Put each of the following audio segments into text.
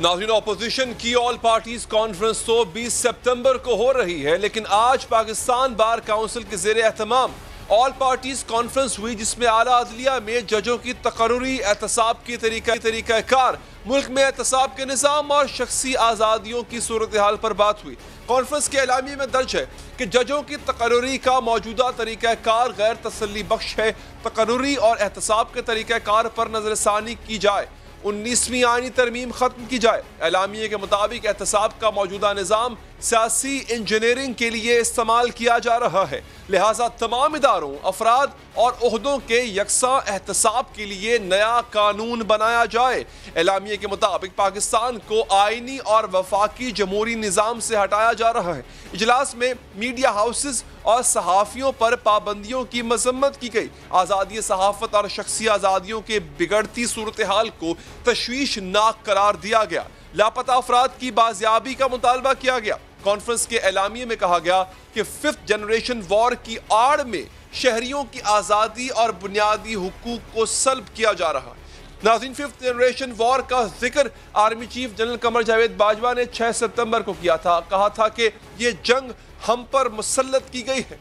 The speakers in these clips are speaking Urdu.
ناظرین، اپوزیشن کی آل پارٹیز کانفرنس تو 20 ستمبر کو ہو رہی ہے، لیکن آج پاکستان بار کونسل کے زیر اہتمام آل پارٹیز کانفرنس ہوئی، جس میں اعلیٰ عدلیہ میں ججوں کی تقرری احتساب کی طریقہ کار، ملک میں احتساب کے نظام اور شخصی آزادیوں کی صورتحال پر بات ہوئی۔ کانفرنس کے اعلامیے میں درج ہے کہ ججوں کی تقرری کا موجودہ طریقہ کار غیر تسلی بخش ہے۔ تقرری اور احتساب کے طریقہ کار پر نظر ثانی کی جائے، 19ویں آئینی ترمیم ختم کی جائے۔ اعلامیے کے مطابق احتساب کا موجودہ نظام سیاسی انجینئرنگ کے لیے استعمال کیا جا رہا ہے، لہٰذا تمام اداروں، افراد اور عہدوں کے یکساں احتساب کے لیے نیا قانون بنایا جائے۔ اعلامیے کے مطابق پاکستان کو آئینی اور وفاقی جمہوری نظام سے ہٹایا جا رہا ہے۔ اجلاس میں میڈیا ہاؤسز اور صحافیوں پر پابندیوں کی مذمت کی گئی۔ آزادی صحافت اور شخصی آزادیوں کے بگڑتی صورتحال کو تشویشناک قرار دیا گیا۔ لاپتہ افراد کی بازیابی کا مطالبہ کیا گیا۔ کانفرنس کے اعلامیے میں کہا گیا کہ 5th جنریشن وار کی آڑ میں شہریوں کی آزادی اور بنیادی حقوق کو سلب کیا جا رہا ہے۔ ناظرین، 5th جنریشن وار کا ذکر army chief general Qamar Javed Bajwa نے 6 ستمبر کو کیا تھا۔ کہا تھا کہ یہ جنگ ہم پر مسلط کی گئی ہے۔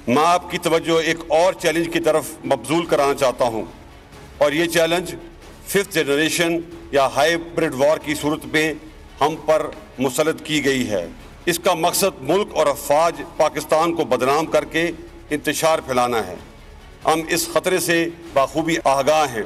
میں آپ کی توجہ ایک اور چیلنج کی طرف مبذول کرانا چاہتا ہوں، اور یہ چیلنج 5th جنریشن یا ہائیبرڈ وار کی صورت میں ہم پر مسلط کی گئی ہے۔ اس کا مقصد ملک اور افواج پاکستان کو بدنام کر کے انتشار پھیلانا ہے۔ ہم اس خطرے سے بخوبی آگاہ ہیں۔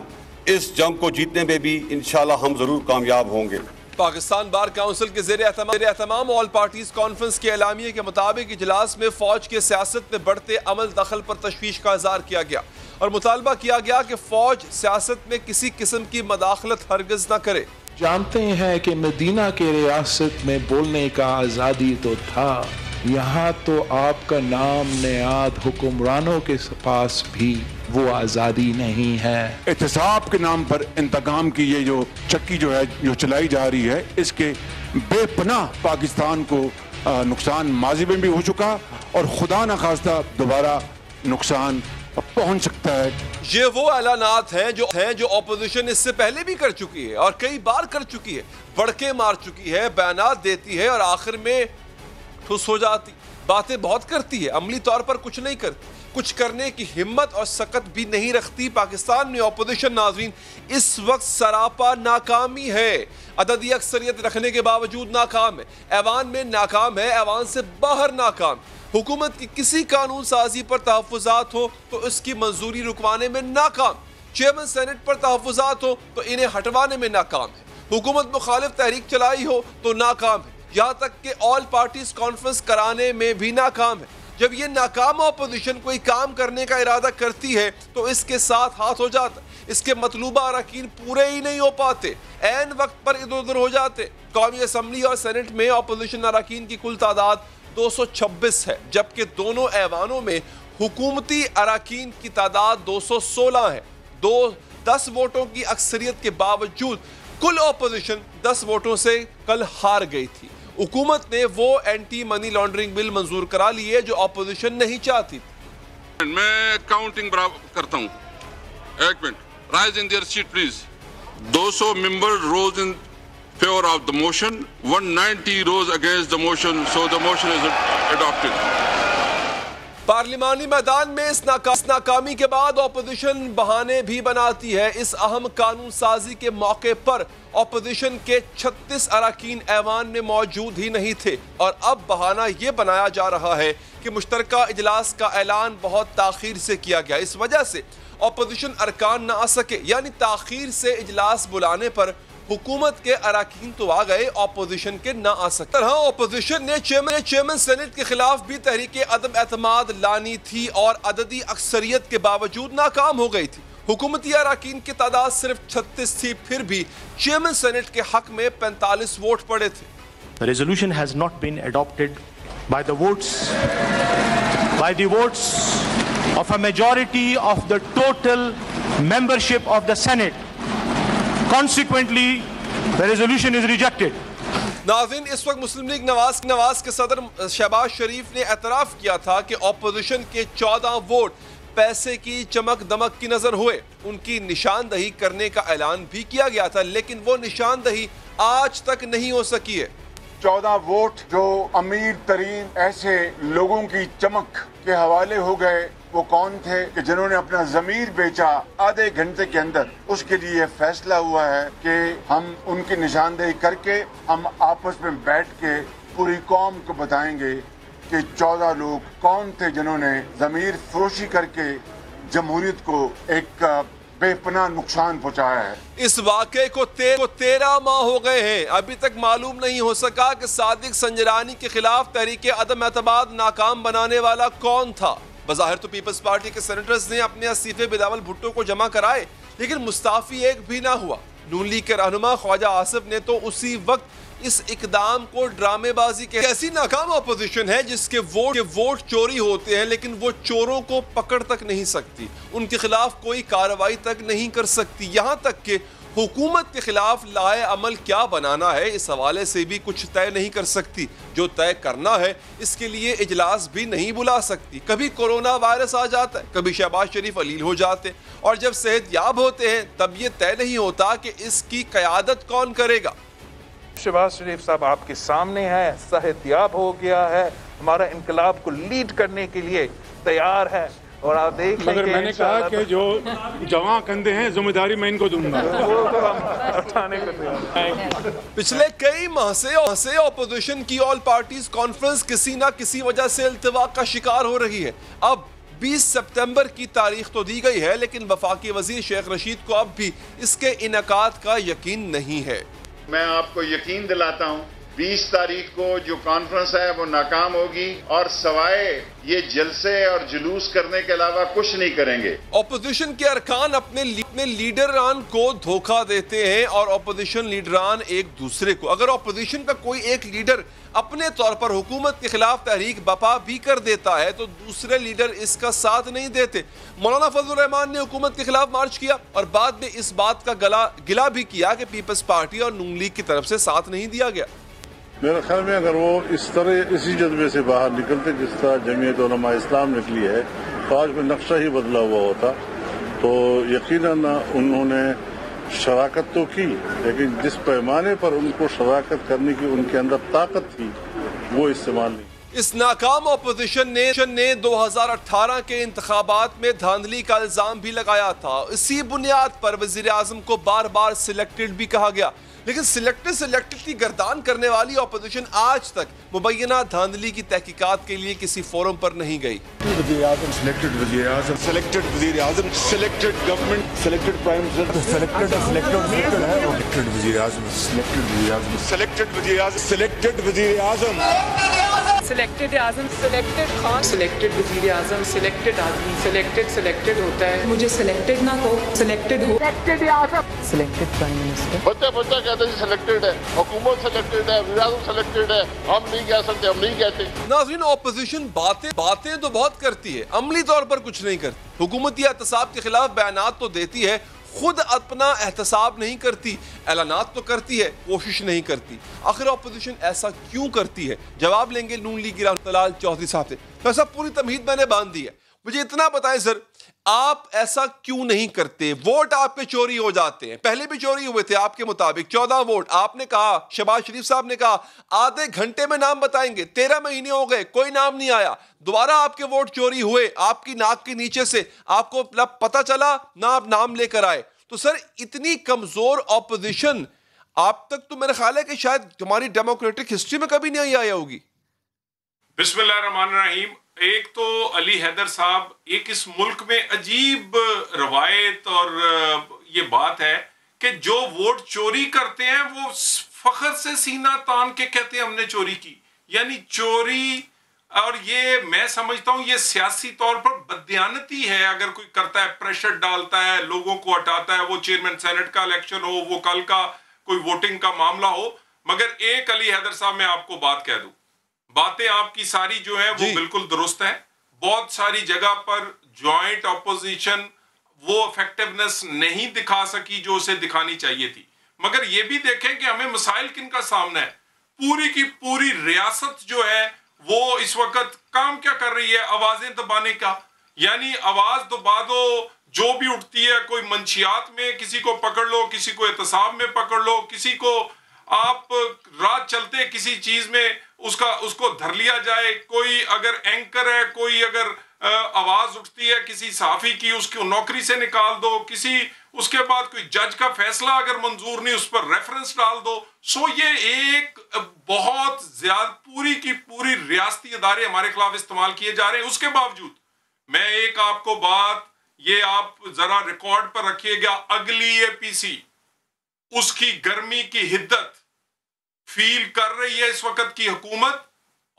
اس جنگ کو جیتنے میں بھی انشاءاللہ ہم ضرور کامیاب ہوں گے۔ پاکستان بار کونسل کے زیر اہتمام آل پارٹیز کانفرنس کے اعلامیے کے مطابق اجلاس میں فوج کے سیاست میں بڑھتے عمل دخل پر تشویش کا اظہار کیا گیا اور مطالبہ کیا گیا کہ فوج سیاست میں کسی قسم کی مداخلت ہرگز نہ کرے۔ جانتے ہیں کہ مدینہ کے ریاست میں بولنے کا آزادی تو تھا، یہاں تو آپ کا نام نیاد حکمرانوں کے پاس بھی وہ آزادی نہیں ہے۔ احتساب کے نام پر انتقام کی یہ جو چکی جو چلائی جا رہی ہے، اس کے بے پناہ پاکستان کو نقصان ماضی میں بھی ہو چکا اور خدا نخواستہ دوبارہ نقصان پہنچ سکتا ہے۔ یہ وہ اعلانات ہیں جو اپوزیشن اس سے پہلے بھی کر چکی ہے اور کئی بار کر چکی ہے، بڑکے مار چکی ہے، بیانات دیتی ہے اور آخر میں ٹھس ہو جاتی۔ باتیں بہت کرتی ہے، عملی طور پر کچھ نہیں کرتی، کچھ کرنے کی ہمت اور سکت بھی نہیں رکھتی۔ پاکستان میں اپوزیشن ناظرین اس وقت سراپا ناکامی ہے، عددی اکثریت رکھنے کے باوجود ناکام ہے، ایوان میں ناکام ہے، ایوان سے باہر ناکام۔ حکومت کی کسی قانون سازی پر تحفظات ہو تو اس کی منظوری رکوانے میں ناکام، چیئرمین سینٹ پر تحفظات ہو تو انہیں ہٹوانے میں ناکام ہے، حکومت مخالف تحریک چلائی ہو تو ناکام ہے، یہاں تک کہ آل پارٹیز کانفرنس کرانے میں بھی ناکام ہے۔ جب یہ ناکام اپوزیشن کوئی کام کرنے کا ارادہ کرتی ہے تو اس کے ساتھ ہاتھ ہو جاتا ہے، اس کے مطلوبہ اراکین پورے ہی نہیں ہو پاتے، عین وقت پر ادھر ادھر ہو جاتے۔ قومی اسمبلی اور سینٹ میں اپوزیشن اراکین کی کل تعداد 226 ہے، جبکہ دونوں ایوانوں میں حکومتی اراکین کی تعداد 216 ہے۔ 10 ووٹوں کی اکثریت کے باوجود کل اپوزیشن 10 ووٹوں سے کل ہار گئی تھی۔ حکومت نے وہ اینٹی منی لانڈرنگ بل منظور کرا لیے جو اپوزیشن نہیں چاہتی تھی۔ میں کاؤنٹنگ کرتا ہوں، ایک minute, rise in their seat please. 200 member rose in favor of the motion, 190 rose against the motion, so the motion is adopted. پارلیمانی میدان میں اس ناکامی کے بعد اپوزیشن بہانے بھی بناتی ہے۔ اس اہم قانون سازی کے موقع پر اپوزیشن کے 36 اراکین ایوان میں موجود ہی نہیں تھے، اور اب بہانہ یہ بنایا جا رہا ہے کہ مشترکہ اجلاس کا اعلان بہت تاخیر سے کیا گیا، اس وجہ سے اپوزیشن ارکان نہ آ سکے، یعنی تاخیر سے اجلاس بلانے پر حکومت کے اراکین تو آ گئے، اپوزیشن کے نہ آ سکتے۔ ہاں، اپوزیشن نے چیئرمین سینٹ کے خلاف بھی تحریک عدم اعتماد لانی تھی اور عددی اکثریت کے باوجود ناکام ہو گئی تھی۔ حکومتی اراکین کی تعداد صرف 36 تھی، پھر بھی چیئرمین سینٹ کے حق میں 45 ووٹ پڑے تھے۔ The resolution has not been adopted by the votes of a majority of the total membership of the Senate. Consequently, the resolution is rejected. ناظرین، اس وقت مسلم لیگ نواز کے صدر شہباز شریف نے اعتراف کیا تھا کہ اپوزیشن کے 14 ووٹ پیسے کی چمک دمک کی نظر ہوئے. ان کی نشاندہی کرنے کا اعلان بھی کیا گیا تھا لیکن وہ نشاندہی آج تک نہیں ہو سکی ہے. 14 ووٹ جو امیر ترین ایسے لوگوں کی چمک کے حوالے ہو گئے وہ کون تھے کہ جنہوں نے اپنا ضمیر بیچا آدھے گھنٹے کے اندر. اس کے لیے فیصلہ ہوا ہے کہ ہم ان کی نشاندہی کر کے ہم آپس میں بیٹھ کے پوری قوم کو بتائیں گے کہ 14 لوگ کون تھے جنہوں نے ضمیر فروشی کر کے جمہوریت کو ایک بے پناہ نقصان پہنچایا ہے. اس واقعے کو 13 ماہ ہو گئے ہیں. ابھی تک معلوم نہیں ہو سکا کہ صادق سنجرانی کے خلاف تحریک عدم اعتماد ناکام بنانے والا کون تھا. بظاہر تو پیپلز پارٹی کے سینیٹرز نے اپنے استعفے بلاول بھٹو کو جمع کرائے لیکن مستعفی ایک بھی نہ ہوا. نون لیگ کے رہنما خواجہ آصف نے تو اسی وقت اس اقدام کو ڈرامے بازی کے ایسی ناکام اپوزیشن ہے جس کے ووٹ چوری ہوتے ہیں لیکن وہ چوروں کو پکڑ تک نہیں سکتی, ان کے خلاف کوئی کارروائی تک نہیں کر سکتی. یہاں تک کہ حکومت کے خلاف لائے عمل کیا بنانا ہے اس حوالے سے بھی کچھ طے نہیں کر سکتی. جو طے کرنا ہے اس کے لیے اجلاس بھی نہیں بلا سکتی. کبھی کورونا وائرس آ جاتا ہے, کبھی شہباز شریف علیل ہو جاتے ہیں اور جب صحت یاب ہوتے ہیں تب یہ طے نہیں ہوتا کہ اس کی قیادت کون کرے گا. شہباز شریف صاحب آپ کے سامنے ہے, صحت یاب ہو گیا ہے, ہمارا انقلاب کو لیڈ کرنے کے لیے تیار ہے اور آپ دیکھ لیں. مگر میں نے کہا کہ جو جوان کندھے ہیں ذمہ داری میں ان کو دوں گا. پچھلے کئی ماہ سے اپوزیشن کی آل پارٹیز کانفرنس کسی نہ کسی وجہ سے التوا کا شکار ہو رہی ہے. اب 20 سپتمبر کی تاریخ تو دی گئی ہے لیکن وفاقی وزیر شیخ رشید کو اب بھی اس کے انعقاد کا یقین نہیں ہے. میں آپ کو یقین دلاتا ہوں 20 تاریخ کو جو کانفرنس ہے وہ ناکام ہوگی اور سوائے یہ جلسے اور جلوس کرنے کے علاوہ کچھ نہیں کریں گے. اپوزیشن کے ارکان اپنے لیڈران کو دھوکہ دیتے ہیں اور اپوزیشن لیڈران ایک دوسرے کو. اگر اپوزیشن کا کوئی ایک لیڈر اپنے طور پر حکومت کے خلاف تحریک بپا بھی کر دیتا ہے تو دوسرے لیڈر اس کا ساتھ نہیں دیتے. مولانا فضل الرحمان نے حکومت کے خلاف مارچ کیا اور بعد میں اس بات کا گلا بھی کیا کہ پیپلز پارٹی اور نون لیگ کی طرف سے ساتھ نہیں دیا گیا. میرے خیال میں اگر وہ اس طرح اسی جذبے سے باہر نکلتے جس طرح جمعیت علماء اسلام نکلی ہے تو آج میں نقشہ ہی بدلا ہوا ہوتا. تو یقیناً انہوں نے شراکت تو کی لیکن جس پیمانے پر ان کو شراکت کرنے کی ان کے اندر طاقت تھی وہ استعمال نہیں. اس ناکام اپوزیشن نے 2018 کے انتخابات میں دھاندلی کا الزام بھی لگایا تھا. اسی بنیاد پر وزیر اعظم کو بار بار سلیکٹڈ بھی کہا گیا لیکن سلیکٹڈ کی گردان کرنے والی اپوزیشن آج تک مبینہ دھاندلی کی تحقیقات کے لیے کسی فورم پر نہیں گئی. وزیر اعظم سلیکٹڈ وزیر اعظم سلیکٹڈ وزیر اعظم selected government selected prime minister selected وزیر اعظم سلیکٹڈ وزیر اعظم سلیکٹڈ وزیر اعظم سلیکٹڈ وزیر اعظم سلیکٹڈ اعظم سلیکٹڈ خان سلیکٹڈ وزیر اعظم سلیکٹڈ آدمی سلیکٹڈ ہوتا ہے. مجھے سلیکٹڈ نہ ہو سلیکٹڈ ہو سلیکٹڈ اعظم سلیکٹڈ پرائم منسٹر. بچہ کہتے ہیں سلیکٹڈ ہے, حکومت سلیکٹڈ ہے, وزیر اعظم سلیکٹڈ ہے, ہم نہیں کہہ سکتے, ہم نہیں کہتے. ناظرین اپوزیشن باتیں تو بہت کرتی ہے, عملی طور پر کچھ نہیں کرتی. حکومتی احتساب کے خلاف بیانات تو دیتی ہے, خود اپنا احتساب نہیں کرتی. اعلانات تو کرتی ہے, کوشش نہیں کرتی. آخر اپوزیشن ایسا کیوں کرتی ہے؟ جواب لیں گے نون لیگ طلال چودھری صاحب سے. ایسا پوری تمہید میں نے باندھ دی ہے, مجھے اتنا بتائیں سر آپ ایسا کیوں نہیں کرتے؟ ووٹ آپ کے چوری ہو جاتے ہیں, پہلے بھی چوری ہوئے تھے آپ کے مطابق 14 ووٹ. آپ نے کہا, شہباز شریف صاحب نے کہا آدھے گھنٹے میں نام بتائیں گے. 13 مہینے ہو گئے کوئی نام نہیں آیا. دوبارہ آپ کے ووٹ چوری ہوئے, آپ کی ناک کے نیچے سے آپ کو پتہ چلا نہ آپ نام لے کر آئے. تو سر اتنی کمزور اپوزیشن آپ تک تو میرے خیال ہے کہ شاید ہماری ڈیموکریٹک ہسٹری میں کبھی نہیں آیا ہوگی. بسم اللہ الرحمن الرحیم. ایک تو علی حیدر صاحب, ایک اس ملک میں عجیب روایت اور یہ بات ہے کہ جو ووٹ چوری کرتے ہیں وہ فخر سے سینہ تان کے کہتے ہیں ہم نے چوری کی. یعنی چوری, اور یہ میں سمجھتا ہوں یہ سیاسی طور پر بددیانتی ہے. اگر کوئی کرتا ہے, پریشر ڈالتا ہے, لوگوں کو ہٹاتا ہے, وہ چیئرمین سینٹ کا الیکشن ہو, وہ کل کا کوئی ووٹنگ کا معاملہ ہو. مگر ایک علی حیدر صاحب میں آپ کو بات کہہ دوں, باتیں آپ کی ساری جو ہیں وہ بالکل درست ہیں. بہت ساری جگہ پر جوائنٹ اپوزیشن وہ افیکٹونیس نہیں دکھا سکی جو اسے دکھانی چاہیے تھی. مگر یہ بھی دیکھیں کہ ہمیں مسائل کن کا سامنا ہے. پوری کی پوری ریاست جو ہے وہ اس وقت کام کیا کر رہی ہے؟ آوازیں دبانے کا. یعنی آواز دبا دو جو بھی اٹھتی ہے، کوئی منشیات میں کسی کو پکڑ لو، کسی کو اعتصاب میں پکڑ لو، کسی کو آپ رات چلتے کسی چیز میں اس کو دھر لیا جائے، کوئی اگر اینکر ہے، کوئی اگر آواز اٹھتی ہے کسی صحافی کی، اس کو نوکری سے نکال دو، اس کے بعد کوئی جج کا فیصلہ اگر منظور نہیں اس پر ریفرنس ڈال دو. سو یہ ایک بہت زیادہ پوری کی پوری ریاستی ادارے ہمارے خلاف استعمال کیے جا رہے ہیں. اس کے باوجود میں ایک آپ کو بات یہ آپ ذرا ریکارڈ پر رکھیے گا، اگلی اے پی سی اس کی گرمی کی حدت فیل کر رہی ہے اس وقت کی حکومت،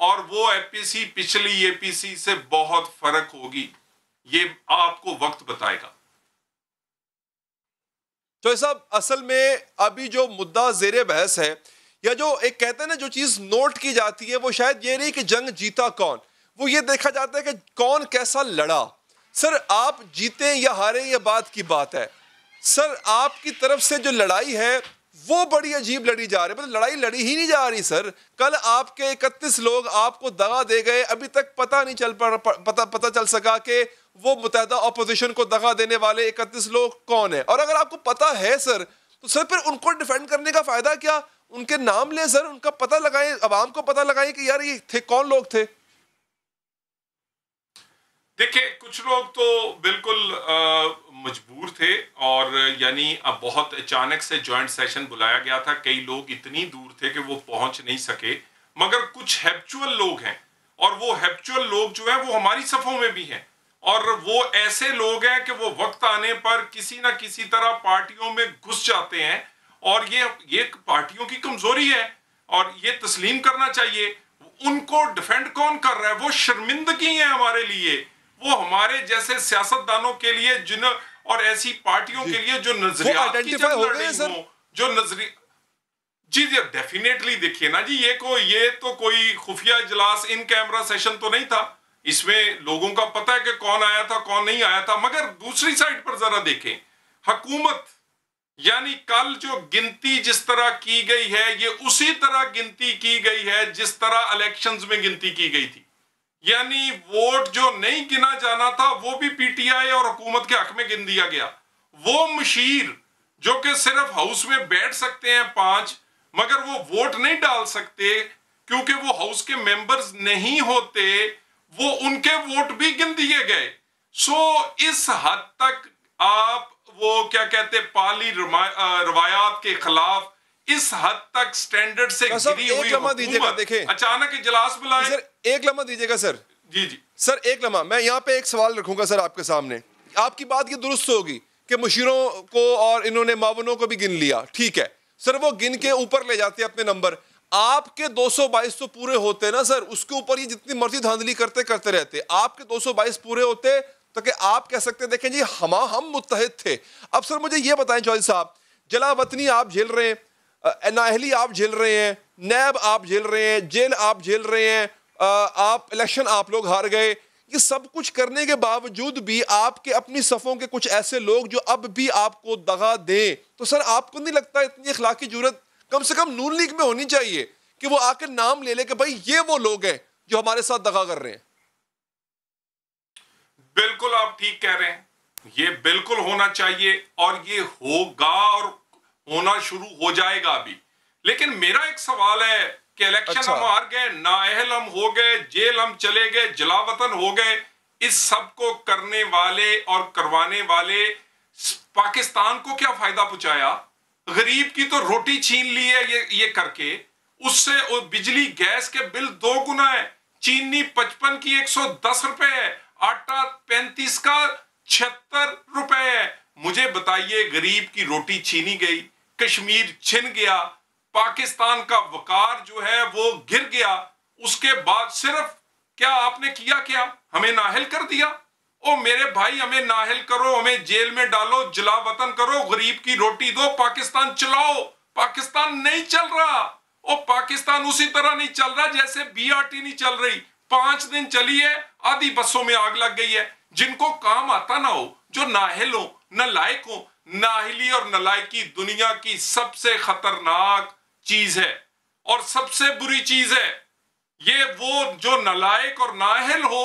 اور وہ اے پی سی پچھلی اے پی سی سے بہت فرق ہوگی. یہ آپ کو وقت بتائے گا. تو صاحب اصل میں ابھی جو مدعا زیر بحث ہے، یا جو ایک کہتے ہیں نا جو چیز نوٹ کی جاتی ہے، وہ شاید یہ نہیں کہ جنگ جیتا کون، وہ یہ دیکھا جاتا ہے کہ کون کیسا لڑا. سر آپ جیتے یا ہارے یہ بات کی بات ہے، سر آپ کی طرف سے جو لڑائی ہے وہ بڑی عجیب لڑی جا رہی ہے. مطلب لڑائی لڑی ہی نہیں جا رہی سر. کل آپ کے 31 لوگ آپ کو دغا دے گئے، ابھی تک پتہ چل سکا کہ وہ متحدہ اپوزیشن کو دغا دینے والے 31 لوگ کون ہیں. اور اگر آپ کو پتہ ہے سر تو سر پھر ان کو ڈیفینڈ کرنے کا فائدہ کیا؟ ان کے نام لیں سر، ان کا پتہ لگائیں، عوام کو پتہ لگائیں کہ یار یہ تھے کون لوگ تھے. دیکھیں کچھ لوگ تو بالکل مجبور تھے، اور یعنی اب بہت اچانک سے جوائنٹ سیشن بلایا گیا تھا، کئی لوگ اتنی دور تھے کہ وہ پہنچ نہیں سکے. مگر کچھ ہیبچول لوگ ہیں، اور وہ ہیبچول لوگ جو ہیں وہ ہماری صفوں میں بھی ہیں، اور وہ ایسے لوگ ہیں کہ وہ وقت آنے پر کسی نہ کسی طرح پارٹیوں میں گھس جاتے ہیں، اور یہ پارٹیوں کی کمزوری ہے اور یہ تسلیم کرنا چاہیے. ان کو ڈیفینڈ کون کر رہا ہے؟ وہ شرمندگی ہیں ہمارے لیے، وہ ہمارے جیسے سیاستدانوں کے لیے اور ایسی پارٹیوں کے لیے جو نظریات کی جنگ لڑ رہی ہوں، جو جی ڈیفینیٹلی دیکھیے نا جی، یہ تو کوئی خفیہ اجلاس ان کیمرہ سیشن تو نہیں تھا. اس میں لوگوں کا پتہ ہے کہ کون آیا تھا کون نہیں آیا تھا. مگر دوسری سائٹ پر ذرا دیکھیں، حکومت یعنی کل جو گنتی جس طرح کی گئی ہے، یہ اسی طرح گنتی کی گئی ہے جس طرح الیکشنز میں گنتی کی گئی تھی. یعنی ووٹ جو نہیں گنا جانا تھا وہ بھی پی ٹی آئی اور حکومت کے حق میں گن دیا گیا. وہ مشیر جو کہ صرف ہاؤس میں بیٹھ سکتے ہیں 5، مگر وہ ووٹ نہیں ڈال سکتے کیونکہ وہ ہاؤس کے ممبرز نہیں ہوتے، وہ ان کے ووٹ بھی گن دیے گئے. سو اس حد تک آپ وہ کیا کہتے پالی روایات کے خلاف اس حد تک سٹینڈرڈ سے گری ہوئی حکومت اچانک اجلاس بلائے. سر ایک لمحہ دیجیے گا سر. جی سر ایک لمحہ میں یہاں پہ ایک سوال رکھوں گا سر آپ کے سامنے. آپ کی بات یہ درست ہوگی کہ مشیروں کو اور انہوں نے معاونوں کو بھی گن لیا، ٹھیک ہے سر، وہ گن کے اوپر لے جاتے اپنے نمبر. آپ کے 222 تو پورے ہوتے نا سر، اس کے اوپر یہ جتنی مرضی دھاندلی کرتے رہتے. آپ کے 222 پورے ہوتے تو کہ آپ کہہ سکتے دیکھیں جی ہم متحد تھے. اب سر مجھے یہ بتائیں چودھری صاحب، جلا وطنی آپ جھیل رہے ہیں، نااہلی آپ جھیل رہے ہیں، نیب آپ جھیل رہے ہیں، جیل آپ جھیل رہے ہیں، آپ الیکشن آپ لوگ ہار گئے. یہ سب کچھ کرنے کے باوجود بھی آپ کے اپنی صفوں کے کچھ ایسے لوگ جو اب بھی آپ کو دغا دیں، تو سر آپ کو نہیں لگتا اتنی اخلاقی جرات کم سے کم نون لیگ میں ہونی چاہیے کہ وہ آ کے نام لے لے کہ بھائی یہ وہ لوگ ہیں جو ہمارے ساتھ دغا کر رہے ہیں؟ بالکل آپ ٹھیک کہہ رہے ہیں، یہ بالکل ہونا چاہیے، اور یہ ہوگا اور ہونا شروع ہو جائے گا بھی. لیکن میرا ایک سوال ہے کہ الیکشن ہم ہار گئے، نااہل ہم ہو گئے، جیل ہم چلے گئے، جلا وطن ہو گئے، اس سب کو کرنے والے اور کروانے والے پاکستان کو کیا فائدہ پہنچایا؟ غریب کی تو روٹی چھین لی ہے یہ کر کے. اس سے بجلی گیس کے بل 2 گنا ہے، چینی 55 کی 110 روپے ہے، آٹا 35 کا 76 روپے ہے. مجھے بتائیے غریب کی روٹی چھینی گئی، کشمیر چھن گیا، پاکستان کا وقار جو ہے وہ گر گیا. اس کے بعد صرف کیا آپ نے کیا ہمیں نااہل کر دیا. او میرے بھائی ہمیں نااہل کرو، ہمیں جیل میں ڈالو، جلا وطن کرو، غریب کی روٹی دو، پاکستان چلاؤ. پاکستان نہیں چل رہا. او پاکستان اسی طرح نہیں چل رہا جیسے BRT نہیں چل رہی. 5 دن چلی ہے، آدھی بسوں میں آگ لگ گئی ہے. جن کو کام آتا نہ ہو، جو نااہل ہو، نالائق ہو. نااہلی اور نالائقی دنیا کی سب سے خطرناک چیز ہے اور سب سے بری چیز ہے. یہ وہ جو نالائق اور نااہل ہو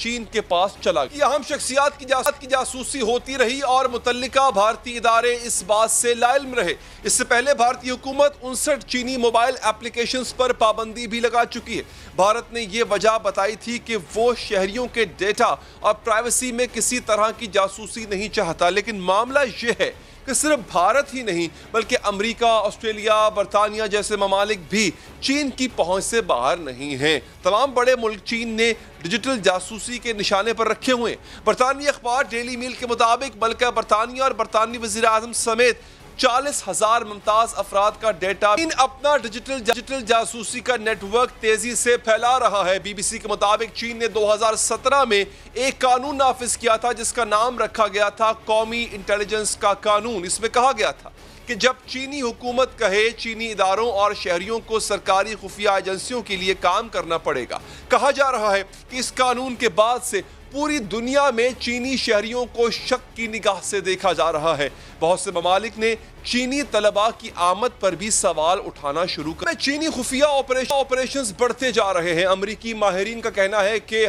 چین کے پاس چلا گیا۔ اہم شخصیات کی جاسوسی ہوتی رہی اور متعلقہ بھارتی ادارے اس بات سے لا علم رہے۔ اس سے پہلے بھارتی حکومت 59 چینی موبائل ایپلیکیشنز پر پابندی بھی لگا چکی ہے۔ بھارت نے یہ وجہ بتائی تھی کہ وہ شہریوں کے ڈیٹا اور پرائیویسی میں کسی طرح کی جاسوسی نہیں چاہتا، لیکن معاملہ یہ ہے کہ صرف بھارت ہی نہیں بلکہ امریکہ، آسٹریلیا، برطانیہ جیسے ممالک بھی چین کی پہنچ سے باہر نہیں ہیں۔ تمام بڑے ملک چین نے ڈیجیٹل جاسوسی کے نشانے پر رکھے ہوئے ہیں۔ برطانوی اخبار ڈیلی میل کے مطابق ملکہ برطانیہ اور برطانوی وزیر اعظم سمیت 40,000 ممتاز افراد کا ڈیٹا چین اپنا ڈیجیٹل جاسوسی کا نیٹ ورک تیزی سے پھیلا رہا ہے۔ بی بی سی کے مطابق چین نے 2017 میں ایک قانون نافذ کیا تھا جس کا نام رکھا گیا تھا قومی انٹیلیجنس کا قانون۔ اس میں کہا گیا تھا کہ جب چینی حکومت کہے چینی اداروں اور شہریوں کو سرکاری خفیہ ایجنسیوں کے لیے کام کرنا پڑے گا۔ کہا جا رہا ہے کہ اس قانون کے بعد سے پوری دنیا میں چینی شہریوں کو شک کی نگاہ سے دیکھا جا رہا ہے۔ بہت سے ممالک نے چینی طلباء کی آمد پر بھی سوال اٹھانا شروع کر دیا۔ چینی خفیہ آپریشنز بڑھتے جا رہے ہیں۔ امریکی ماہرین کا کہنا ہے کہ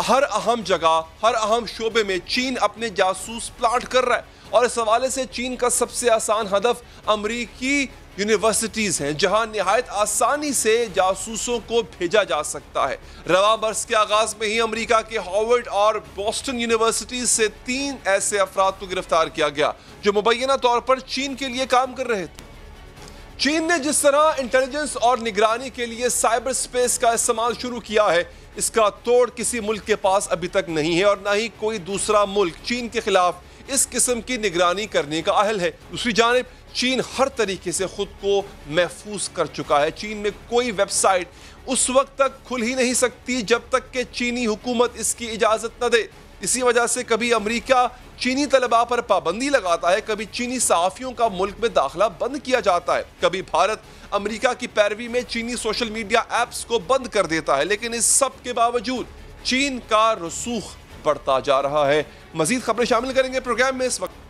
ہر اہم جگہ، ہر اہم شعبے میں چین اپنے جاسوس پلانٹ کر رہا ہے، اور اس حوالے سے چین کا سب سے آسان ہدف امریکی یونیورسٹیز ہیں جہاں نہایت آسانی سے جاسوسوں کو بھیجا جا سکتا ہے۔ رواں برس کے آغاز میں ہی امریکہ کے ہارورڈ اور بوسٹن یونیورسٹیز سے 3 ایسے افراد کو گرفتار کیا گیا جو مبینہ طور پر چین کے لیے کام کر رہے تھے۔ چین نے جس طرح انٹیلیجنس اور نگرانی کے لیے سائبر سپیس کا استعمال شروع کیا ہے، اس کا توڑ کسی ملک کے پاس ابھی تک نہیں ہے، اور نہ ہی کوئی دوسرا ملک چین کے خلاف اس قسم کی نگرانی کرنے کا اہل ہے۔ دوسری جانب چین ہر طریقے سے خود کو محفوظ کر چکا ہے۔ چین میں کوئی ویب سائٹ اس وقت تک کھل ہی نہیں سکتی جب تک کہ چینی حکومت اس کی اجازت نہ دے۔ اسی وجہ سے کبھی امریکہ چینی طلباء پر پابندی لگاتا ہے، کبھی چینی صحافیوں کا ملک میں داخلہ بند کیا جاتا ہے، کبھی بھارت امریکہ کی پیروی میں چینی سوشل میڈیا ایپس کو بند کر دیتا ہے، لیکن اس سب کے باوجود چین کا رسوخ بڑھتا جا رہا ہے۔ مزید خبریں شامل کریں گے پروگرام میں اس وقت۔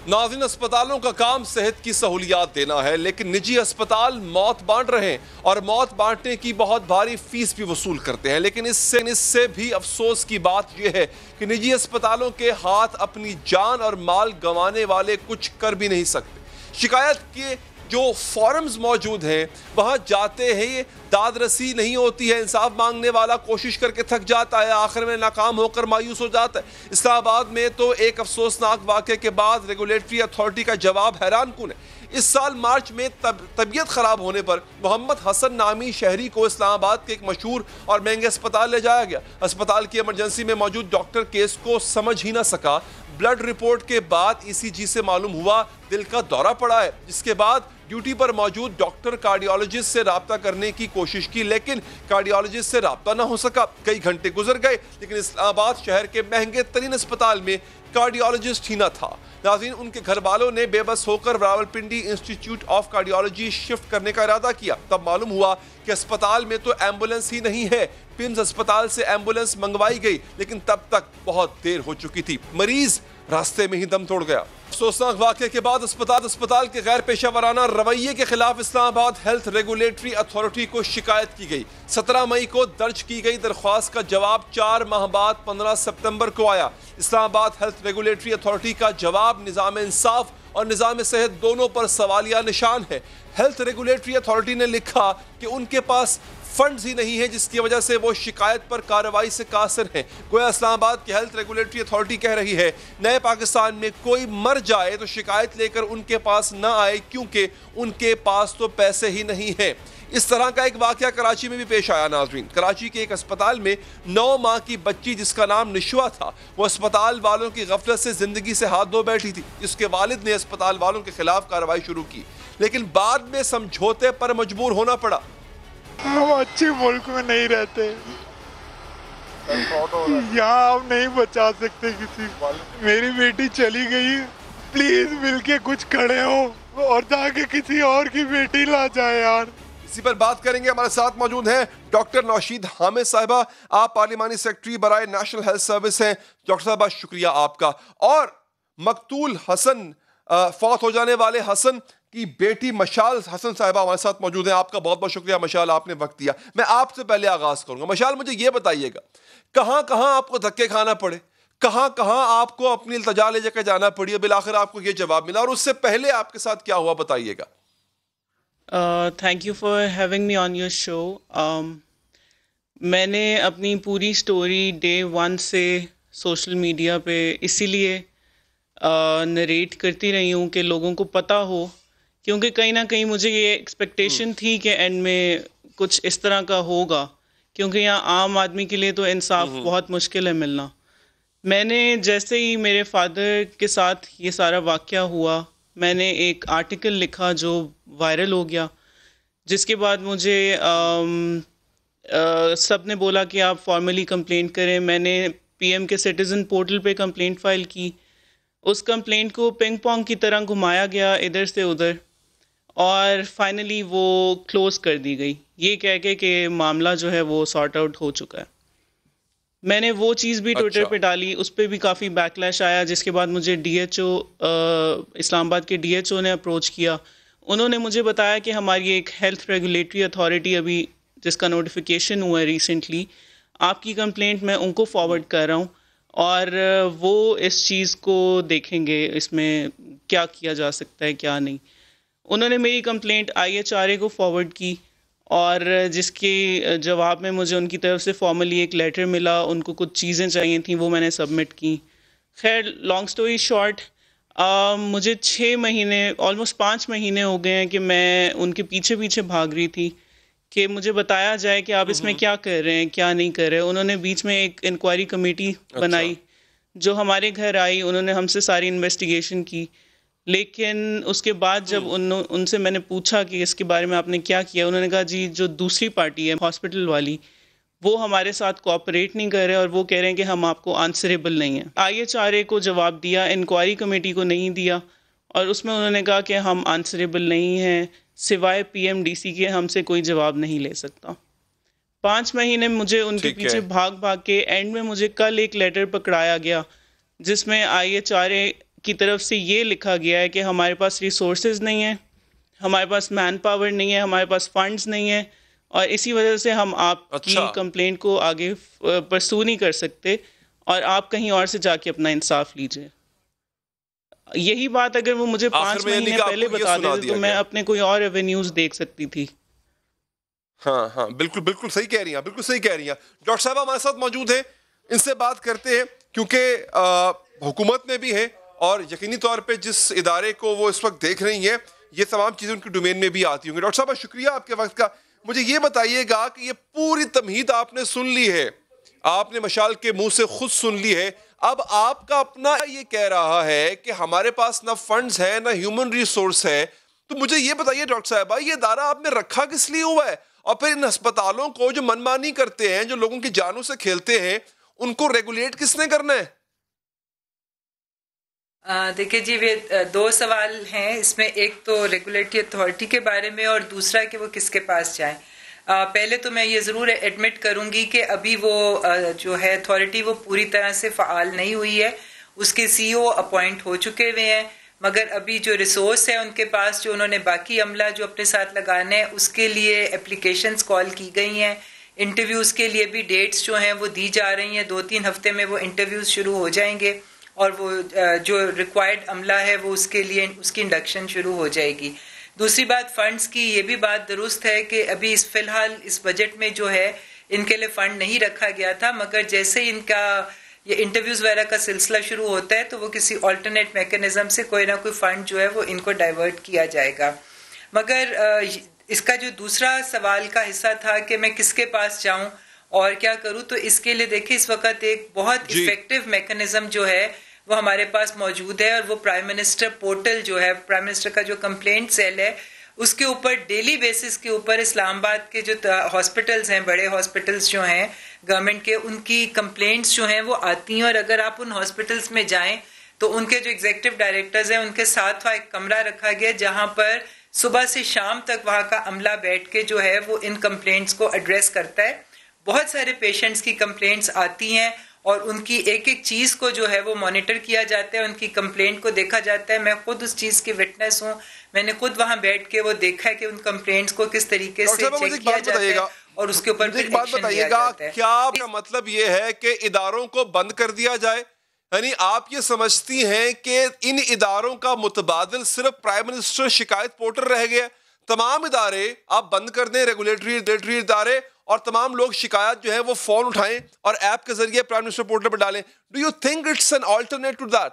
ناظرین، اسپتالوں کا کام صحت کی سہولیات دینا ہے، لیکن نجی اسپتال موت بانٹ رہے ہیں اور موت بانٹنے کی بہت بھاری فیس بھی وصول کرتے ہیں، لیکن اس سے بھی افسوس کی بات یہ ہے کہ نجی اسپتالوں کے ہاتھ اپنی جان اور مال گنوانے والے کچھ کر بھی نہیں سکتے۔ شکایت کے جو فارمز موجود ہیں وہاں جاتے ہیں، داد رسی نہیں ہوتی ہے، انصاف مانگنے والا کوشش کر کے تھک جاتا ہے، آخر میں ناکام ہو کر مایوس ہو جاتا ہے۔ اسلام آباد میں تو ایک افسوسناک واقعے کے بعد ریگولیٹری اتھارٹی کا جواب حیران کن ہے۔ اس سال مارچ میں طبیعت خراب ہونے پر محمد حسن نامی شہری کو اسلام آباد کے ایک مشہور اور مہنگے اسپتال لے جایا گیا۔ اسپتال کی ایمرجنسی میں موجود ڈاکٹر کیس کو سمجھ ہی نہ سکا۔ بلڈ رپورٹ کے بعد ECG سے معلوم ہوا دل کا دورہ پڑا ہے، جس کے بعد ڈیوٹی پر موجود ڈاکٹر کارڈیالوجسٹ سے رابطہ کرنے کی کوشش کی، لیکن کارڈیالوجسٹ سے رابطہ نہ ہو سکا۔ کئی گھنٹے گزر گئے لیکن اسلام آباد شہر کے مہنگے ترین اسپتال میں کارڈیالوجسٹ ہی نہ تھا۔ ناظرین، ان کے گھر والوں نے بے بس ہو کر Rawalpindi institute of cardiology shift کرنے کا ارادہ کیا۔ تب معلوم ہوا کہ اسپتال میں تو ایمبولینس ہی نہیں ہے۔ پمز اسپتال سے ایمبولینس منگوائی گئی لیکن تب تک بہت دیر ہو چکی تھی، مریض راستے میں ہی دم توڑ گیا۔ افسوسناک واقعے کے بعد اسپتال کے غیر پیشہ ورانہ رویے کے خلاف اسلام آباد ہیلتھ ریگولیٹری اتھارٹی کو شکایت کی گئی۔ 17 مئی کو درج کی گئی درخواست کا جواب 4 ماہ بعد 15 ستمبر کو آیا۔ اسلام آباد ہیلتھ ریگولیٹری اتھارٹی کا جواب نظام انصاف اور نظام صحت دونوں پر سوالیہ نشان ہے۔ ہیلتھ ریگولیٹری اتھارٹی نے لکھا کہ ان کے پاس فنڈز ہی نہیں ہے، جس کی وجہ سے وہ شکایت پر کارروائی سے قاصر ہیں۔ گویا اسلام آباد کی ہیلتھ ریگولیٹری اتھارٹی کہہ رہی ہے نئے پاکستان میں کوئی مر جائے تو شکایت لے کر ان کے پاس نہ آئے، کیونکہ ان کے پاس تو پیسے ہی نہیں ہیں۔ اس طرح کا ایک واقعہ کراچی میں بھی پیش آیا۔ ناظرین، کراچی کے ایک اسپتال میں 9 ماہ کی بچی جس کا نام نشوہ تھا، وہ اسپتال والوں کی غفلت سے زندگی سے ہاتھ دھو بیٹھی تھی۔ اس کے والد نے اسپتال والوں کے خلاف کارروائی شروع کی، لیکن بعد میں سمجھوتے پر مجبور ہونا پڑا۔ ہم اچھے ملک میں نہیں رہتے، یہاں ہم نہیں بچا سکتے کسی۔ میری بیٹی چلی گئی، پلیز مل کے کچھ کھڑے ہو اور تاکہ کسی اور کی بیٹی نہ جائے یار۔ اسی پر بات کریں گے۔ ہمارے ساتھ موجود ہیں ڈاکٹر نوشید حامد صاحبہ، آپ پارلیمانی سیکرٹری برائے نیشنل ہیلتھ سروس ہیں۔ ڈاکٹر صاحبہ، شکریہ آپ کا۔ اور مقتول حسن فوت ہو جانے والے حسن کی بیٹی مشال حسن صاحبہ ہمارے ساتھ موجود ہیں. آپ کا بہت بہت شکریہ مشال, آپ نے وقت دیا. میں آپ سے پہلے آغاز کروں گا. مشال, مجھے یہ بتائیے گا, کہاں کہاں آپ کو دھکے کھانا پڑے, کہاں کہاں آپ کو اپنی التجا لے جا کے جانا پڑی اور بالآخر آپ کو یہ جواب ملا, اور اس سے پہلے آپ کے ساتھ کیا ہوا بتائیے گا. Thank you for having me on your show. میں نے اپنی پوری سٹوری ڈے 1 سے سوشل میڈیا پہ اسی لیے نریٹ کرتی رہی ہوں کہ لوگوں کو پتہ ہو, کیونکہ کہیں نہ کہیں مجھے یہ ایکسپیکٹیشن تھی کہ اینڈ میں کچھ اس طرح کا ہوگا, کیونکہ یہاں عام آدمی کے لیے تو انصاف بہت مشکل ہے ملنا. میں نے جیسے ہی میرے فادر کے ساتھ یہ سارا واقعہ ہوا, میں نے ایک آرٹیکل لکھا جو وائرل ہو گیا, جس کے بعد مجھے سب نے بولا کہ آپ فارملی کمپلینٹ کریں. میں نے پی ایم کے سٹیزن پورٹل پہ کمپلینٹ فائل کی. اس کمپلینٹ کو پنگ پونگ کی طرح گھمایا گیا ادھر سے ادھر, اور فائنلی وہ کلوز کر دی گئی یہ کہہ کے کہ معاملہ جو ہے وہ سارٹ آؤٹ ہو چکا ہے. میں نے وہ چیز بھی ٹویٹر پہ ڈالی, اس پہ بھی کافی بیک لیش آیا, جس کے بعد مجھے DHO اسلام آباد کے DHO نے اپروچ کیا. انہوں نے مجھے بتایا کہ ہماری ایک ہیلتھ ریگولیٹری اتھارٹی ابھی جس کا نوٹیفیکیشن ہوا ہے ریسنٹلی, آپ کی کمپلینٹ میں ان کو فارورڈ کر رہا ہوں, اور وہ اس چیز کو دیکھیں گے اس میں کیا کیا جا سکتا ہے کیا نہیں. انہوں نے میری کمپلینٹ IHRA کو فارورڈ کی, اور جس کے جواب میں مجھے ان کی طرف سے فارملی ایک لیٹر ملا. ان کو کچھ چیزیں چاہیے تھیں, وہ میں نے سبمٹ کی. خیر لانگ سٹوری شارٹ, مجھے 6 مہینے آلموسٹ 5 مہینے ہو گئے ہیں کہ میں ان کے پیچھے پیچھے بھاگ رہی تھی کہ مجھے بتایا جائے کہ آپ اس میں کیا کر رہے ہیں کیا نہیں کر رہے. انہوں نے بیچ میں ایک انکوائری کمیٹی بنائی جو ہمارے گھر آئی, انہوں نے ہم سے ساری انویسٹیگیشن کی, لیکن اس کے بعد جب ان سے میں نے پوچھا کہ اس کے بارے میں آپ نے کیا کیا, انہوں نے کہا جی جو دوسری پارٹی ہے ہاسپٹل والی وہ ہمارے ساتھ کوآپریٹ نہیں کر رہے, اور وہ کہہ رہے ہیں کہ ہم آپ کو آنسریبل نہیں ہیں. IHRA کو جواب دیا, انکوائری کمیٹی کو نہیں دیا, اور اس میں انہوں نے کہا کہ ہم آنسریبل نہیں ہیں, سوائے PMDC کے ہم سے کوئی جواب نہیں لے سکتا. 5 مہینے مجھے ان کے پیچھے بھاگ بھاگ کے اینڈ میں مجھے کل ایک لیٹر پکڑایا گیا جس میں IHRA کی طرف سے یہ لکھا گیا ہے کہ ہمارے پاس ریسورسز نہیں ہیں, ہمارے پاس مین پاور نہیں ہے, ہمارے پاس فنڈز نہیں ہیں, اور اسی وجہ سے ہم آپ کی کمپلینٹ کو آگے پرسو نہیں کر سکتے, اور آپ کہیں اور سے جا کے اپنا انصاف لیجئے. یہی بات اگر وہ مجھے 5 مہینے پہلے بتا دیتے تو میں اپنے کوئی اور ایونیوز دیکھ سکتی تھی. ہاں ہاں بالکل بالکل صحیح کہہ رہی ہیں, بالکل صحیح کہہ رہی ہیں. ڈاکٹر صاحب ہمارے ساتھ موجود ہیں, ان سے بات کرتے ہیں, کیونکہ حکومت میں بھی ہے اور یقینی طور پہ جس ادارے کو وہ اس وقت دیکھ رہی ہیں یہ تمام چیزیں ان کی ڈومین میں بھی آتی ہوں گی. ڈاکٹر صاحب شکریہ آپ کے وقت کا. مجھے یہ بتائیے گا کہ یہ پوری تمہید آپ نے سن لی ہے, آپ نے مشال کے منہ سے خود سن لی ہے, اب آپ کا اپنا یہ کہہ رہا ہے کہ ہمارے پاس نہ فنڈز ہیں نہ ہیومن ریسورس ہے, تو مجھے یہ بتائیے ڈاکٹر صاحبہ یہ ادارہ آپ نے رکھا کس لیے ہوا ہے, اور پھر ان ہسپتالوں کو جو منمانی کرتے ہیں, جو لوگوں کی جانوں سے کھیلتے ہیں, ان کو ریگولیٹ کس نے کرنا ہے؟ دیکھیں جی یہ 2 سوال ہیں اس میں, ایک تو ریگولیٹری اتھارٹی کے بارے میں اور دوسرا کہ وہ کس کے پاس جائیں. پہلے تو میں یہ ضرور ایڈمٹ کروں گی کہ ابھی وہ جو ہے اتھارٹی وہ پوری طرح سے فعال نہیں ہوئی ہے. اس کے CEO اپوائنٹ ہو چکے ہوئے ہیں, مگر ابھی جو ریسورس ہے ان کے پاس, جو انہوں نے باقی عملہ جو اپنے ساتھ لگانے ہیں اس کے لیے اپلیکیشنز کال کی گئی ہیں. انٹرویوز کے لیے بھی ڈیٹس جو ہیں وہ دی جا رہی ہیں, 2-3 ہفتے میں وہ انٹرویوز شروع ہو جائیں گے, اور وہ جو ریکوائرڈ عملہ ہے وہ اس کے لیے اس کی انڈکشن شروع ہو جائے گی. دوسری بات فنڈز کی, یہ بھی بات درست ہے کہ ابھی فی الحال اس بجٹ میں جو ہے ان کے لیے فنڈ نہیں رکھا گیا تھا, مگر جیسے ان کا یہ انٹرویوز وغیرہ کا سلسلہ شروع ہوتا ہے تو وہ کسی آلٹرنیٹ میکانزم سے کوئی نہ کوئی فنڈ جو ہے وہ ان کو ڈائیورٹ کیا جائے گا. مگر اس کا جو دوسرا سوال کا حصہ تھا کہ میں کس کے پاس جاؤں اور کیا کروں, تو اس کے لیے دیکھیں اس وقت ایک بہت افیکٹو میکانزم جو ہے وہ ہمارے پاس موجود ہے, اور وہ پرائم منسٹر پورٹل جو ہے, پرائم منسٹر کا جو کمپلینٹ سیل ہے, اس کے اوپر ڈیلی بیسس کے اوپر اسلام آباد کے جو ہاسپٹلز ہیں, بڑے ہاسپٹلز جو ہیں گورنمنٹ کے, ان کی کمپلینٹس جو ہیں وہ آتی ہیں. اور اگر آپ ان ہاسپٹلز میں جائیں تو ان کے جو ایگزیکٹو ڈائریکٹرز ہیں ان کے ساتھ وہاں ایک کمرہ رکھا گیا جہاں پر صبح سے شام تک وہاں کا عملہ بیٹھ کے جو ہے وہ ان کمپلینٹس کو ایڈریس کرتا ہے. بہت سارے پیشنٹس کی کمپلینٹس آتی ہیں اور ان کی ایک ایک چیز کو جو ہے وہ مانیٹر کیا جاتا ہے, ان کی کمپلینٹ کو دیکھا جاتا ہے. میں خود اس چیز کی وٹنس ہوں, میں نے خود وہاں بیٹھ کے وہ دیکھا ہے کہ ان کمپلینٹس کو کس طریقے سے چیک کیا جاتا ہے اور اس کے اوپر پھر ایکشن لیا جاتا ہے. کیا مطلب یہ ہے کہ اداروں کو بند کر دیا جائے؟ یعنی آپ یہ سمجھتی ہیں کہ ان اداروں کا متبادل صرف پرائم منسٹر شکایت پورٹل رہ گیا؟ تمام ادارے آپ بند کر دیں, ریگولیٹری ادارے, اور تمام لوگ شکایت جو ہے وہ فون اٹھائیں اور ایپ کے ذریعے پرائم منسٹر پورٹل پر ڈالیں. Do you think it's an alternate to that?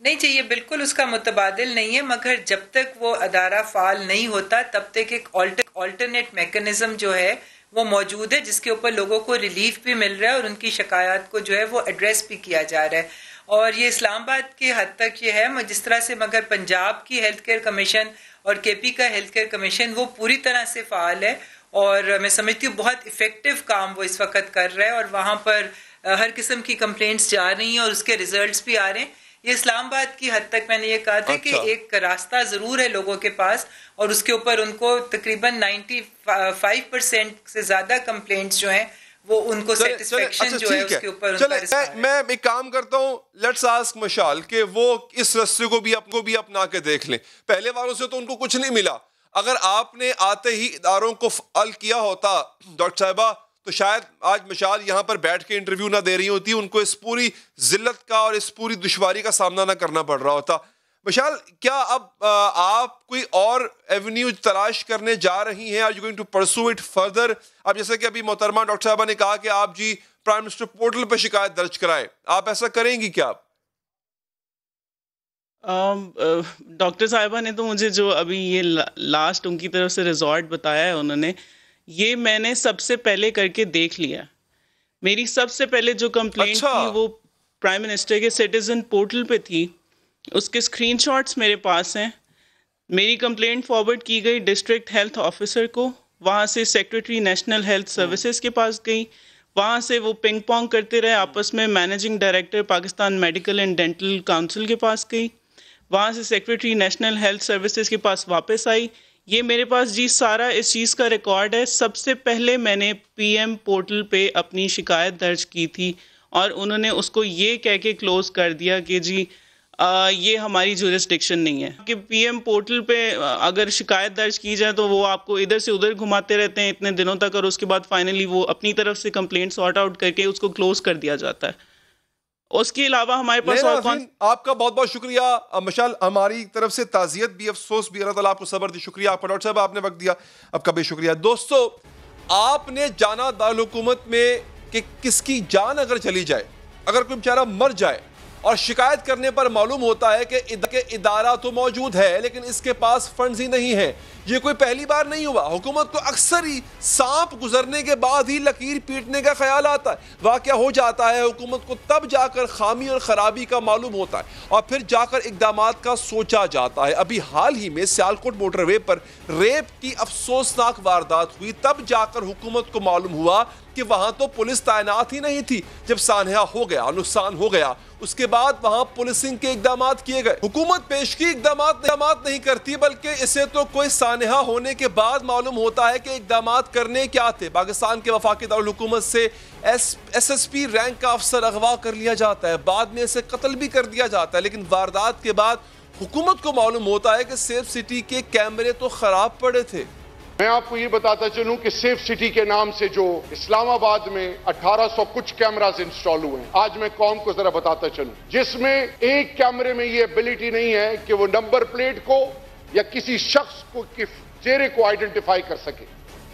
نہیں چاہیے, بالکل اس کا متبادل نہیں ہے, مگر جب تک وہ ادارہ فعال نہیں ہوتا تب تک ایک آلٹرنیٹ میکنزم جو ہے وہ موجود ہے جس کے اوپر لوگوں کو ریلیف بھی مل رہا ہے اور ان کی شکایات کو جو ہے وہ ایڈریس بھی کیا جا رہا ہے. اور یہ اسلام آباد کی حد تک یہ ہے جس طرح سے, مگر پنجاب کی ہیلتھ کیئر کمیشن اور کے پی کا ہیلتھ کیئر کمیشن وہ پوری طرح سے فعال ہے اور میں سمجھتی ہوں بہت افیکٹو کام وہ اس وقت کر رہا ہے اور وہاں پر ہر قسم کی کمپلینٹس جا رہی ہیں اور اس کے ریزلٹس بھی آ رہے ہیں. یہ اسلام آباد کی حد تک میں نے یہ کہا تھا کہ ایک راستہ ضرور ہے لوگوں کے پاس اور اس کے اوپر ان کو تقریباً 95% سے زیادہ کمپلینٹس جو ہیں وہ ان کو سیٹسفیکشن جو ہے اس کے اوپر ان کا رسپانس ہے. میں ایک کام کرتا ہوں, لیٹس آسک مشال کہ وہ اس رستے کو بھی اپنا کے دیکھ لیں. پہلے والوں سے تو ان کو کچھ نہیں ملا. اگر آپ نے آتے ہی اداروں کو فعال کیا ہوتا ڈاکٹر صاحبہ تو شاید آج مشال یہاں پر بیٹھ کے انٹرویو نہ دے رہی ہوتی, ان کو اس پوری ذلت کا اور اس پوری دشواری کا سامنا نہ کرنا پڑ رہا ہوتا. مشال, کیا اب آپ کوئی اور ایونیو تلاش کرنے جا رہی ہیں؟ Are you going to pursue it further? اب جیسے کہ ابھی محترمہ ڈاکٹر صاحبہ نے کہا کہ آپ جی پرائم منسٹر پورٹل پہ شکایت درج کرائیں, آپ ایسا کریں گی کیا؟ ڈاکٹر صاحبہ نے تو مجھے جو ابھی یہ لاسٹ ان کی طرف سے ریزارٹ بتایا ہے انہوں نے, یہ میں نے سب سے پہلے کر کے دیکھ لیا. میری سب سے پہلے جو کمپلینٹ تھی وہ پرائم منسٹر کے سٹیزن پورٹل پہ تھی, اس کے اسکرین شاٹس میرے پاس ہیں. میری کمپلینٹ فارورڈ کی گئی ڈسٹرکٹ ہیلتھ آفیسر کو, وہاں سے سیکریٹری نیشنل ہیلتھ سروسز کے پاس گئی, وہاں سے وہ پنگ پونگ کرتے رہے آپس میں, managing director Pakistan medical and dental council کے پاس گئی, وہاں سے سیکریٹری نیشنل ہیلتھ سروسز کے پاس واپس آئی. یہ میرے پاس جی سارا اس چیز کا ریکارڈ ہے. سب سے پہلے میں نے پی ایم پورٹل پہ اپنی شکایت درج کی تھی اور انہوں نے اس کو یہ کہہ کے کلوز کر دیا کہ جی یہ ہماری جورسڈکشن نہیں ہے. کہ پی ایم پورٹل پہ اگر شکایت درج کی جائے تو وہ آپ کو ادھر سے ادھر گھماتے رہتے ہیں اتنے دنوں تک, اور اس کے بعد فائنلی وہ اپنی طرف سے کمپلینٹ سارٹ آؤٹ کر کے اس کو کلوز کر دیا جاتا ہے. اس کے علاوہ ہمارے پاس آپ کا بہت بہت شکریہ مشال, ہماری طرف سے تعزیت بھی, افسوس بھی, اللہ تعالیٰ آپ کو صبر دی. شکریہ آپ کا ڈاکٹر صاحب, آپ نے وقت دیا, آپ کا بھی شکریہ. دوستو, آپ نے جانا دارالحکومت میں کہ کس کی جان اگر چلی جائے, اگر کوئی بیچارہ مر جائے اور شکایت کرنے پر معلوم ہوتا ہے کہ ادارہ تو موجود ہے لیکن اس کے پاس فنڈز ہی نہیں ہیں. یہ کوئی پہلی بار نہیں ہوا. حکومت کو اکثر ہی سانپ گزرنے کے بعد ہی لکیر پیٹنے کا خیال آتا ہے. واقعہ ہو جاتا ہے, حکومت کو تب جا کر خامی اور خرابی کا معلوم ہوتا ہے اور پھر جا کر اقدامات کا سوچا جاتا ہے. ابھی حال ہی میں سیالکوٹ موٹر وے پر ریپ کی افسوسناک واردات ہوئی, تب جا کر حکومت کو معلوم ہوا کہ وہاں تو پولیس تعینات ہی نہیں تھی. جب سانحہ ہو گیا, نقصان ہو گیا, اس کے بعد وہاں پولیسنگ کے اقدامات کیے گئے. حکومت پیشگی اقدامات نہیں کرتی بلکہ اسے تو کوئی سانحہ ہونے کے بعد معلوم ہوتا ہے کہ اقدامات کرنے کیا تھے. پاکستان کے وفاقی دارالحکومت سے ایس پی رینک کا افسر اغوا کر لیا جاتا ہے, بعد میں اسے قتل بھی کر دیا جاتا ہے, لیکن واردات کے بعد حکومت کو معلوم ہوتا ہے کہ سیف سٹی کے کیمرے تو خراب پڑے تھے. میں آپ کو یہ بتاتا چلوں کہ سیف سٹی کے نام سے جو اسلام آباد میں 1800 کچھ کیمراز انسٹال ہوئے ہیں, آج میں قوم کو ذرا بتاتا چلوں, جس میں ایک کیمرے میں یہ ایبلٹی نہیں ہے کہ وہ نمبر پلیٹ کو یا کسی شخص کو چہرے کو آئیڈینٹیفائی کر سکے.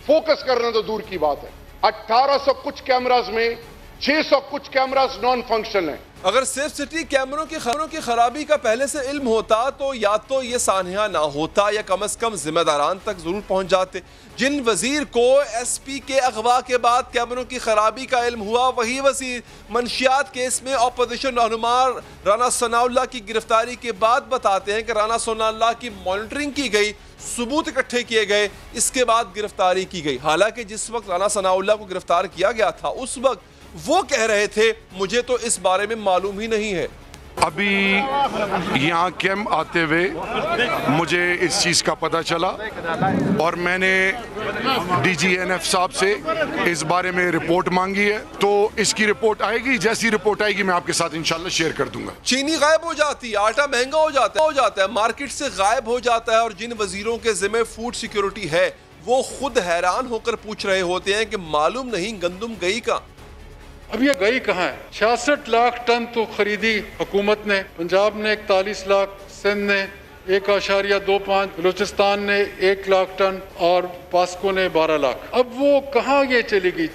فوکس کرنا تو دور کی بات ہے. 1800 کچھ کیمراز میں 600 کچھ کیمراز نان فنکشنل ہیں. اگر سیف سٹی کیمروں کی خرابی کا پہلے سے علم ہوتا تو یا تو یہ سانحہ نہ ہوتا یا کم از کم ذمہ داران تک ضرور پہنچ جاتے. جن وزیر کو ایس پی کے اغوا کے بعد کیمروں کی خرابی کا علم ہوا, وہی وزیر منشیات کیس میں اپوزیشن رہنما رانا ثناء اللہ کی گرفتاری کے بعد بتاتے ہیں کہ رانا ثناء اللہ کی مانیٹرنگ کی گئی, ثبوت اکٹھے کیے گئے, اس کے بعد گرفتاری کی گئی. حالانکہ جس وقت رانا ثناء اللہ کو گرفتار کیا گیا تھا اس وقت وہ کہہ رہے تھے مجھے تو اس بارے میں معلوم ہی نہیں ہے. ابھی یہاں کیمپ آتے ہوئے مجھے اس چیز کا پتہ چلا اور میں نے ڈی جی این ایف صاحب سے اس بارے میں رپورٹ مانگی ہے، تو اس کی رپورٹ آئے گی، جیسی رپورٹ آئے گی میں آپ کے ساتھ انشاءاللہ شیئر کر دوں گا۔ چینی غائب ہو جاتی ہے، آٹا مہنگا ہو جاتا ہے، مارکیٹ سے غائب ہو جاتا ہے، اور جن وزیروں کے ذمہ فوڈ سیکیورٹی ہے وہ خود حیران ہو کر پوچھ رہے ہوتے ہیں کہ معلوم نہیں گندم گئی کہاں۔ اب یہ گئی کہاں ہے؟ 66 لاکھ ٹن تو خریدی حکومت نے، پنجاب نے 41 لاکھ، سندھ نے 1.25، بلوچستان نے 1 لاکھ ٹن اور پاسکو نے 12 لاکھ۔ اب وہ کہاں یہ چلی گئی؟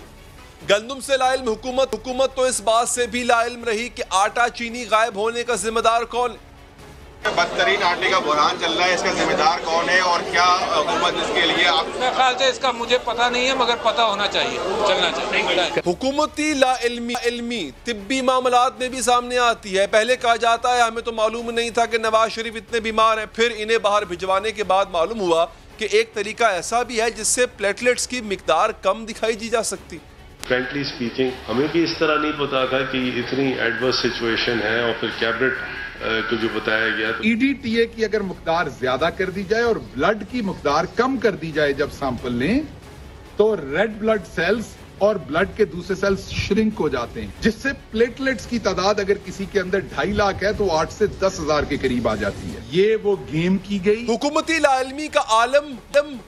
گندم سے لا علم حکومت تو اس بات سے بھی لا علم رہی کہ آٹا چینی غائب ہونے کا ذمہ دار کون ہے۔ بدترین آٹے کا بحران چل رہا ہے، اس کا ذمہ دار کون ہے اور کیا حکومت اس کے لیے میرے خیال سے اس کا مجھے پتہ نہیں ہے، مگر پتہ ہونا چاہیے، چلنا چاہیے۔ حکومتی لا علمی طبی معاملات میں بھی سامنے آتی ہے۔ پہلے کہا جاتا ہے ہمیں تو معلوم نہیں تھا کہ نواز شریف اتنے بیمار ہیں، پھر انہیں باہر بھجوانے کے بعد معلوم ہوا کہ ایک طریقہ ایسا بھی ہے جس سے پلیٹلیٹس کی مقدار کم دکھائی دی جا سکتی۔ فرینکلی اسپیکنگ ہمیں بھی اس طرح نہیں پتا تھا کہ اتنی ایڈورس سچویشن ہے، اور پھر کیبنٹ کو جو بتایا گیا ای ڈی ٹی اے کی اگر مقدار زیادہ کر دی جائے اور بلڈ کی مقدار کم کر دی جائے جب سیمپل لیں تو ریڈ بلڈ سیلز اور بلڈ کے دوسرے سیلز شرنک ہو جاتے ہیں، جس سے پلیٹلیٹس کی تعداد اگر کسی کے اندر 2.5 لاکھ ہے تو 8 سے 10 ہزار کے قریب آ جاتی ہے۔ یہ وہ گیم کی گئی۔ حکومتی لا علمی کا عالم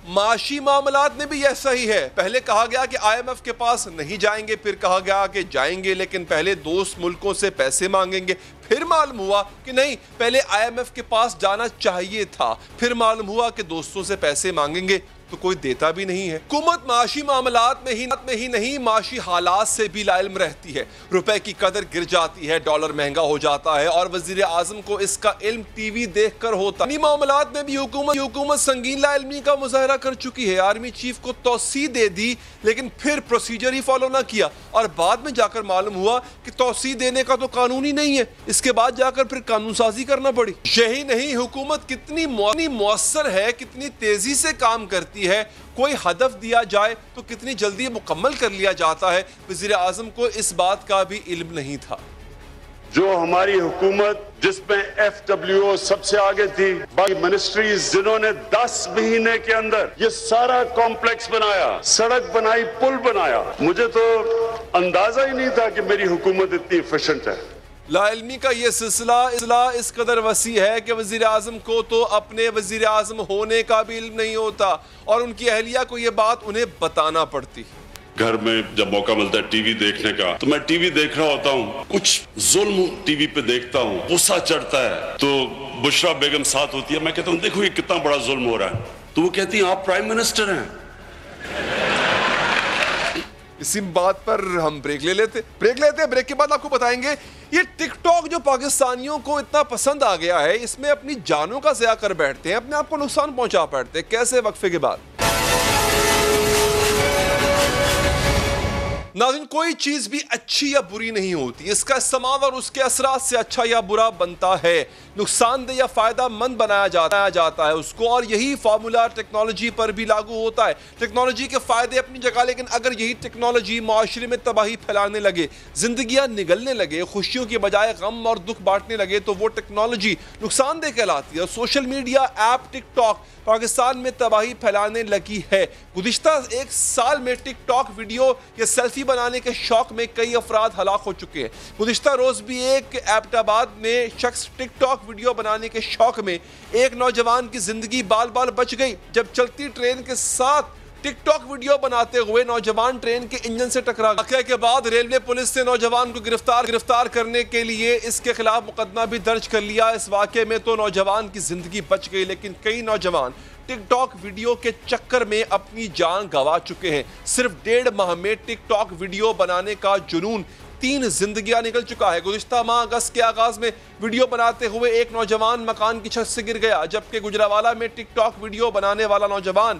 معاشی معاملات میں بھی ایسا ہی ہے۔ پہلے کہا گیا کہ آئی ایم ایف کے پاس نہیں جائیں گے، پھر کہا گیا کہ جائیں گے لیکن پہلے دوست ملکوں سے پیسے مانگیں گے، پھر معلوم ہوا کہ نہیں پہلے آئی ایم ایف کے پاس جانا چاہیے تھا، پھر معلوم ہوا کہ دوستوں سے پیسے مانگیں گے تو کوئی دیتا بھی نہیں ہے۔ حکومت معاشی معاملات میں ہی نہیں معاشی حالات سے بھی لا علم رہتی ہے۔ روپے کی قدر گر جاتی ہے، ڈالر مہنگا ہو جاتا ہے، اور وزیر اعظم کو اس کا علم ٹی وی دیکھ کر ہوتا ہے۔ معاملات میں بھی حکومت سنگین لا علمی کا مظاہرہ کر چکی ہے۔ آرمی چیف کو توسیع دے دی لیکن پھر پروسیجر ہی فالو نہ کیا، اور بعد میں جا کر معلوم ہوا کہ توسیع دینے کا تو قانون ہی نہیں ہے، اس کے بعد جا کر پھر قانون سازی کرنا پڑی۔ یہی نہیں حکومت کتنی مؤثر ہے، کتنی تیزی سے کام کرتی ہے، کوئی ہدف دیا جائے تو کتنی جلدی مکمل کر لیا جاتا ہے۔ وزیر اعظم کو اس بات کا بھی علم نہیں تھا۔ جو ہماری حکومت جس میں ایف ڈبلیو او سب سے آگے تھی، باقی منسٹریز جنہوں نے 10 مہینے کے اندر یہ سارا کمپلیکس بنایا، سڑک بنائی، پل بنایا، مجھے تو اندازہ ہی نہیں تھا کہ میری حکومت اتنی ایفیشنٹ ہے۔ لا علمی کا یہ سلسلہ اس قدر وسیع ہے کہ وزیر اعظم کو تو اپنے وزیر اعظم ہونے کا بھی علم نہیں ہوتا، اور ان کی اہلیہ کو یہ بات انہیں بتانا پڑتی۔ گھر میں جب موقع ملتا ہے ٹی وی دیکھنے کا تو میں ٹی وی دیکھ رہا ہوتا ہوں، کچھ ظلم ٹی وی پہ دیکھتا ہوں، غصہ چڑھتا ہے، تو بشرا بیگم ساتھ ہوتی ہے، میں کہتا ہوں دیکھو یہ کتنا بڑا ظلم ہو رہا ہے، تو وہ کہتی ہیں آپ پرائم منسٹر ہیں۔ اسی بات پر ہم بریک لیتے ہیں۔ بریک کے بعد آپ کو بتائیں گے یہ ٹک ٹاک جو پاکستانیوں کو اتنا پسند آ گیا ہے، اس میں اپنی جانوں کا ضیاع کر بیٹھتے ہیں، اپنے آپ کو نقصان پہنچا بیٹھتے ہیں، کیسے؟ وقفے کے بعد۔ ناظرین، کوئی چیز بھی اچھی یا بری نہیں ہوتی، اس کا استعمال اور اس کے اثرات سے اچھا یا برا بنتا ہے، نقصان دہ یا فائدہ مند بنایا جاتا ہے اس کو، اور یہی فارمولا ٹیکنالوجی پر بھی لاگو ہوتا ہے۔ ٹیکنالوجی کے فائدے اپنی جگہ، لیکن اگر یہی ٹیکنالوجی معاشرے میں تباہی پھیلانے لگے، زندگیاں نگلنے لگے، خوشیوں کی بجائے غم اور دکھ بانٹنے لگے تو وہ ٹیکنالوجی نقصان دہ کہلاتی ہے۔ سوشل میڈیا ایپ ٹک ٹاک پاکستان میں تباہی پھیلانے لگی ہے۔ گزشتہ 1 سال میں ٹک ٹاک ویڈیو یا سیلفی بنانے کے شوق میں کئی افراد ہلاک ہو چکے ہیں۔ گزشتہ روز بھی ایک ایبٹ آباد میں شخص ٹک ٹاک ویڈیو بنانے کے شوق میں ایک نوجوان کی زندگی بال بال بچ گئی جب چلتی ٹرین کے ساتھ ٹک ٹاک ویڈیو بناتے ہوئے نوجوان ٹرین کے انجن سے ٹکرا گیا۔ واقعے کے بعد ریلوے پولیس نے نوجوان کو گرفتار کرنے کے لیے اس کے خلاف مقدمہ بھی درج کر لیا۔ اس واقعے میں تو نوجوان کی زندگی بچ گئی، لیکن کئی نوجوان ٹک ٹاک ویڈیو کے چکر میں اپنی جان گنوا چکے ہیں۔ صرف 1.5 ماہ میں ٹک ٹاک ویڈیو بنانے کا جنون 3 زندگیاں نکل چکا ہے۔ گزشتہ ماہ اگست کے آغاز میں ویڈیو بناتے ہوئے ایک نوجوان مکان کی چھت سے گر گیا، جبکہ گجرانوالہ میں ٹک ٹاک ویڈیو بنانے والا نوجوان